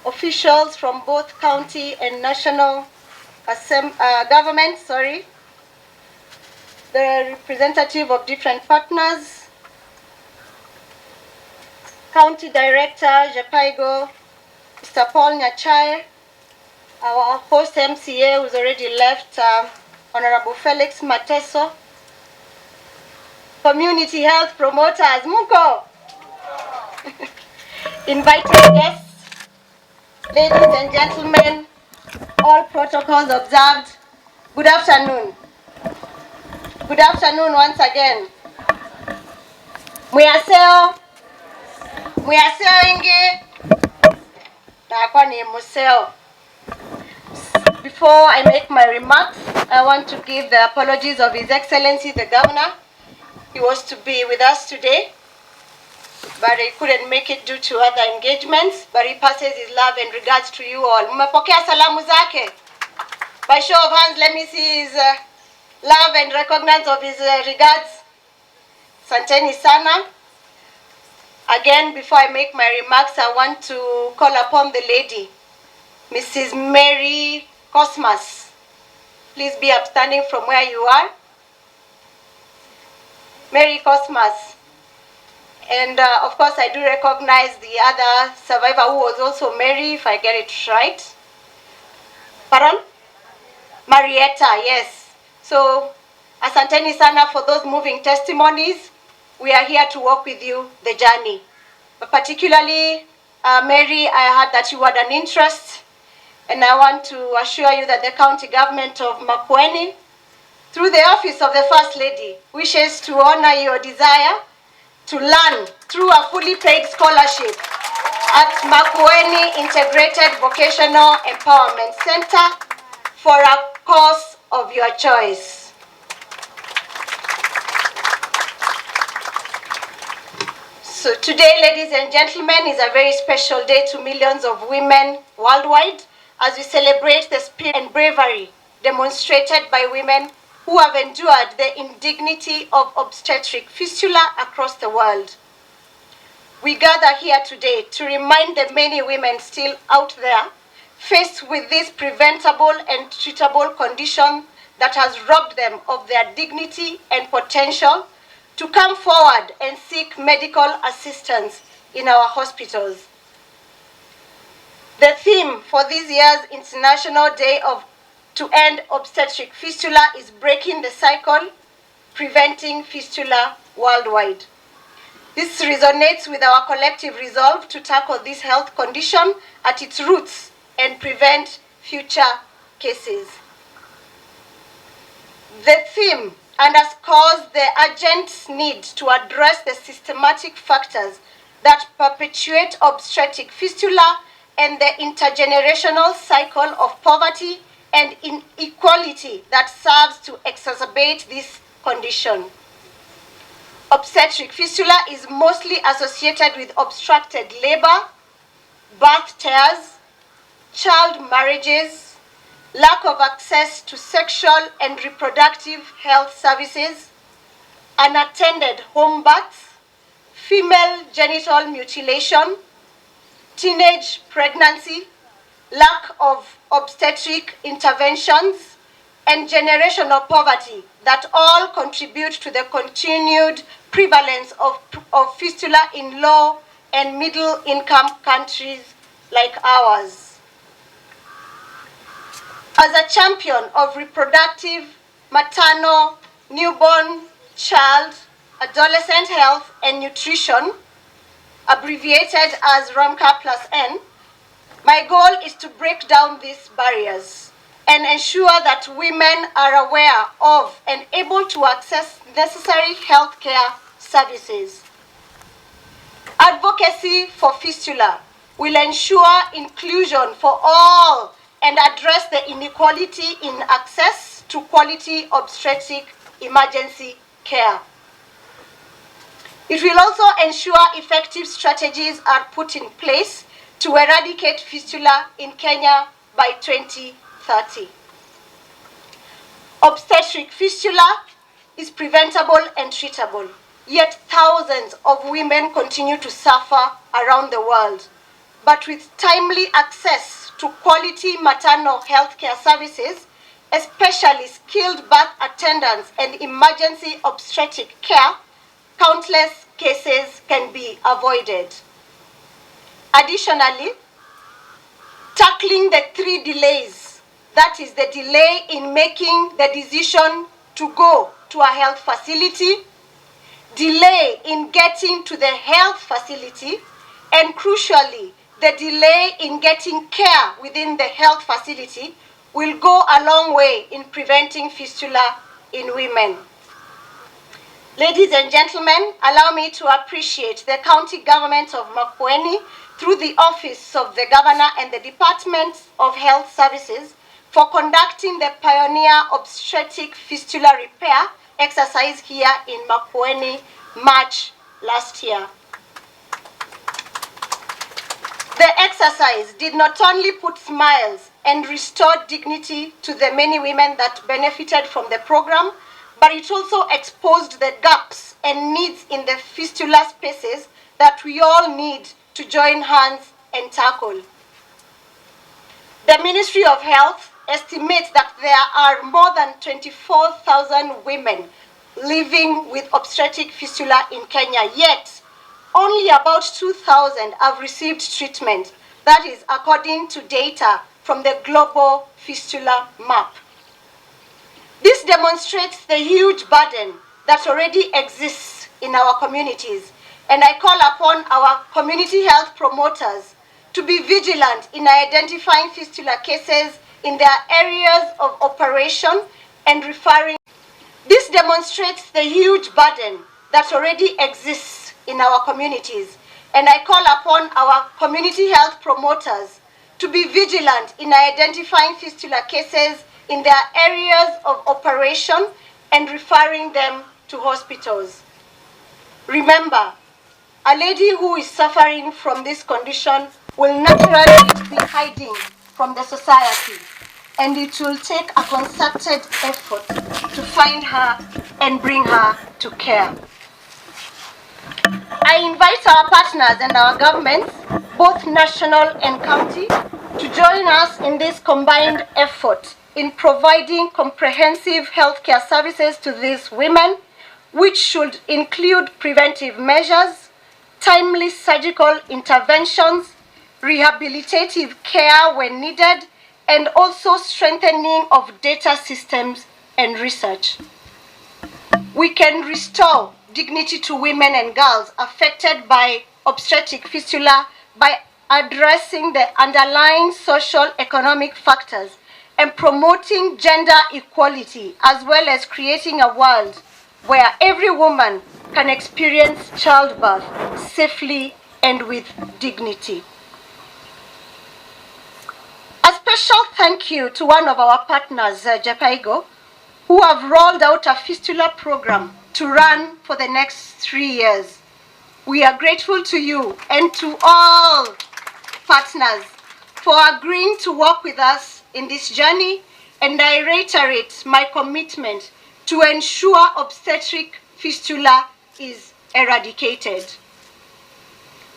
officials from both county and national government, the representative of different partners, County Director Japaigo, Mr. Paul Nyachai, our host MCA who's already left, Honorable Felix Mateso, community health promoters, Muko, invited guests, ladies and gentlemen, all protocols observed, good afternoon. Good afternoon once again. Muyaseo ingi, nakwa ni museo. Before I make my remarks, I want to give the apologies of His Excellency the Governor. He was to be with us today, but he couldn't make it due to other engagements, but he passes his love and regards to you all. Mmepokea salamu zake? By show of hands, let me see his love and recognize of his regards. Santeni sana. Again, before I make my remarks, I want to call upon the lady, Mrs. Mary Cosmas. Please be upstanding from where you are. Mary Cosmas. And of course, I do recognize the other survivor who was also Mary, if I get it right. Pardon? Marietta, yes. So, asanteni sana for those moving testimonies. We are here to walk with you the journey. But particularly, Mary, I heard that you had an interest, and I want to assure you that the county government of Makueni, through the office of the First Lady, wishes to honor your desire to learn through a fully paid scholarship at Makueni Integrated Vocational Empowerment Center for a course of your choice. So today, ladies and gentlemen, is a very special day to millions of women worldwide as we celebrate the spirit and bravery demonstrated by women who have endured the indignity of obstetric fistula across the world. We gather here today to remind the many women still out there faced with this preventable and treatable condition that has robbed them of their dignity and potential to come forward and seek medical assistance in our hospitals. The theme for this year's International Day to End Obstetric Fistula is Breaking the Cycle, Preventing Fistula Worldwide. This resonates with our collective resolve to tackle this health condition at its roots and prevent future cases. The theme underscores the urgent need to address the systematic factors that perpetuate obstetric fistula and the intergenerational cycle of poverty and inequality that serves to exacerbate this condition. Obstetric fistula is mostly associated with obstructed labor, birth tears, child marriages, lack of access to sexual and reproductive health services, unattended home births, female genital mutilation, teenage pregnancy, lack of obstetric interventions, and generational poverty that all contribute to the continued prevalence of fistula in low and middle income countries like ours. As a champion of reproductive, maternal, newborn, child, adolescent health and nutrition, abbreviated as RAMCA+N, my goal is to break down these barriers and ensure that women are aware of and able to access necessary healthcare services. Advocacy for fistula will ensure inclusion for all and address the inequality in access to quality obstetric emergency care. It will also ensure effective strategies are put in place to eradicate fistula in Kenya by 2030. Obstetric fistula is preventable and treatable, yet thousands of women continue to suffer around the world. but with timely access to quality maternal health care services, especially skilled birth attendants and emergency obstetric care, countless cases can be avoided. Additionally, tackling the 3 delays, that is the delay in making the decision to go to a health facility, delay in getting to the health facility, and crucially, the delay in getting care within the health facility will go a long way in preventing fistula in women. Ladies and gentlemen, allow me to appreciate the county government of Makueni through the Office of the Governor and the Department of Health Services for conducting the Pioneer Obstetric Fistula Repair exercise here in Makueni, March last year. The exercise did not only put smiles and restore dignity to the many women that benefited from the program, but it also exposed the gaps and needs in the fistula spaces that we all need to join hands and tackle. The Ministry of Health estimates that there are more than 24,000 women living with obstetric fistula in Kenya, yet only about 2,000 have received treatment. That is according to data from the Global Fistula Map. This demonstrates the huge burden that already exists in our communities, and I call upon our community health promoters to be vigilant in identifying fistula cases in their areas of operation and referring. This demonstrates the huge burden that already exists in our communities, and I call upon our community health promoters to be vigilant in identifying fistula cases in their areas of operation and referring them to hospitals. Remember, a lady who is suffering from this condition will naturally be hiding from the society, and it will take a concerted effort to find her and bring her to care. I invite our partners and our governments, both national and county, to join us in this combined effort in providing comprehensive healthcare services to these women, which should include preventive measures, timely surgical interventions, rehabilitative care when needed, and also strengthening of data systems and research. We can restore dignity to women and girls affected by obstetric fistula by addressing the underlying social economic factors and promoting gender equality, as well as creating a world where every woman can experience childbirth safely and with dignity. A special thank you to one of our partners, Japaigo, who have rolled out a fistula program to run for the next 3 years. We are grateful to you and to all partners for agreeing to work with us in this journey, and I reiterate my commitment to ensure obstetric fistula is eradicated.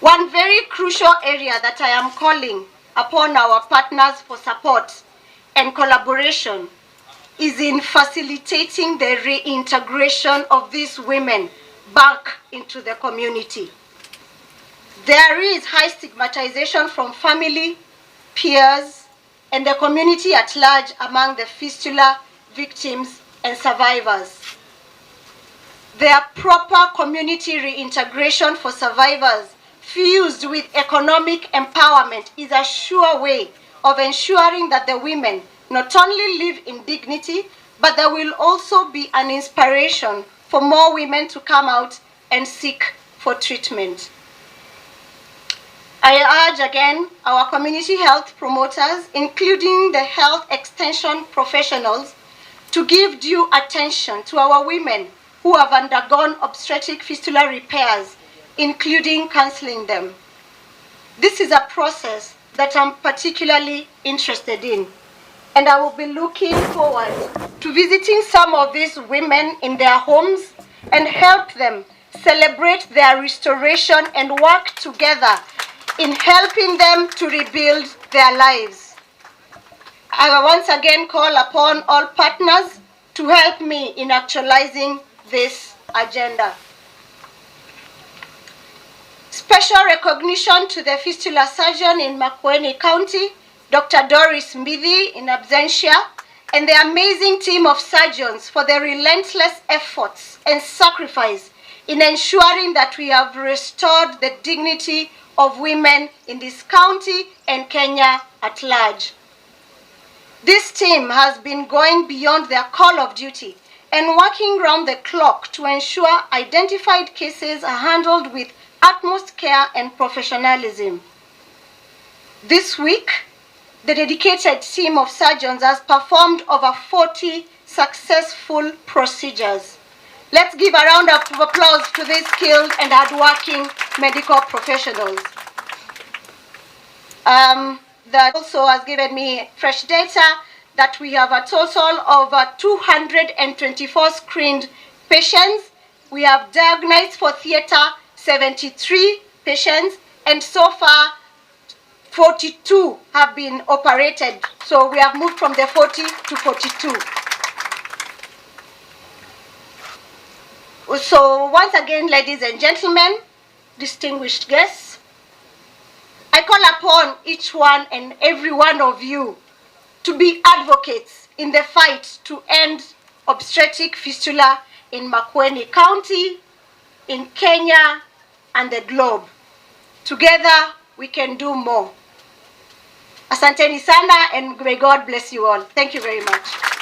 One very crucial area that I am calling upon our partners for support and collaboration is in facilitating the reintegration of these women back into the community. There is high stigmatization from family, peers, and the community at large among the fistula victims and survivors. Their proper community reintegration for survivors fused with economic empowerment is a sure way of ensuring that the women not only live in dignity, but there will also be an inspiration for more women to come out and seek for treatment. I urge again our community health promoters, including the health extension professionals, to give due attention to our women who have undergone obstetric fistula repairs, including counseling them. This is a process that I'm particularly interested in, and I will be looking forward to visiting some of these women in their homes and help them celebrate their restoration and work together in helping them to rebuild their lives. I once again call upon all partners to help me in actualizing this agenda. Special recognition to the fistula surgeon in Makueni County, Dr. Doris Mbithi in absentia, and the amazing team of surgeons for their relentless efforts and sacrifice in ensuring that we have restored the dignity of women in this county and Kenya at large. This team has been going beyond their call of duty and working round the clock to ensure identified cases are handled with utmost care and professionalism. This week, the dedicated team of surgeons has performed over 40 successful procedures. Let's give a round of applause to these skilled and hardworking medical professionals. That also has given me fresh data that we have a total of 224 screened patients. We have diagnosed for theater 73 patients, and so far 42 have been operated. So we have moved from the 40 to 42. So once again, ladies and gentlemen, distinguished guests, I call upon each one and every one of you to be advocates in the fight to end obstetric fistula in Makueni County, in Kenya, and the globe. Together, we can do more. Asanteni sana, and may God bless you all. Thank you very much.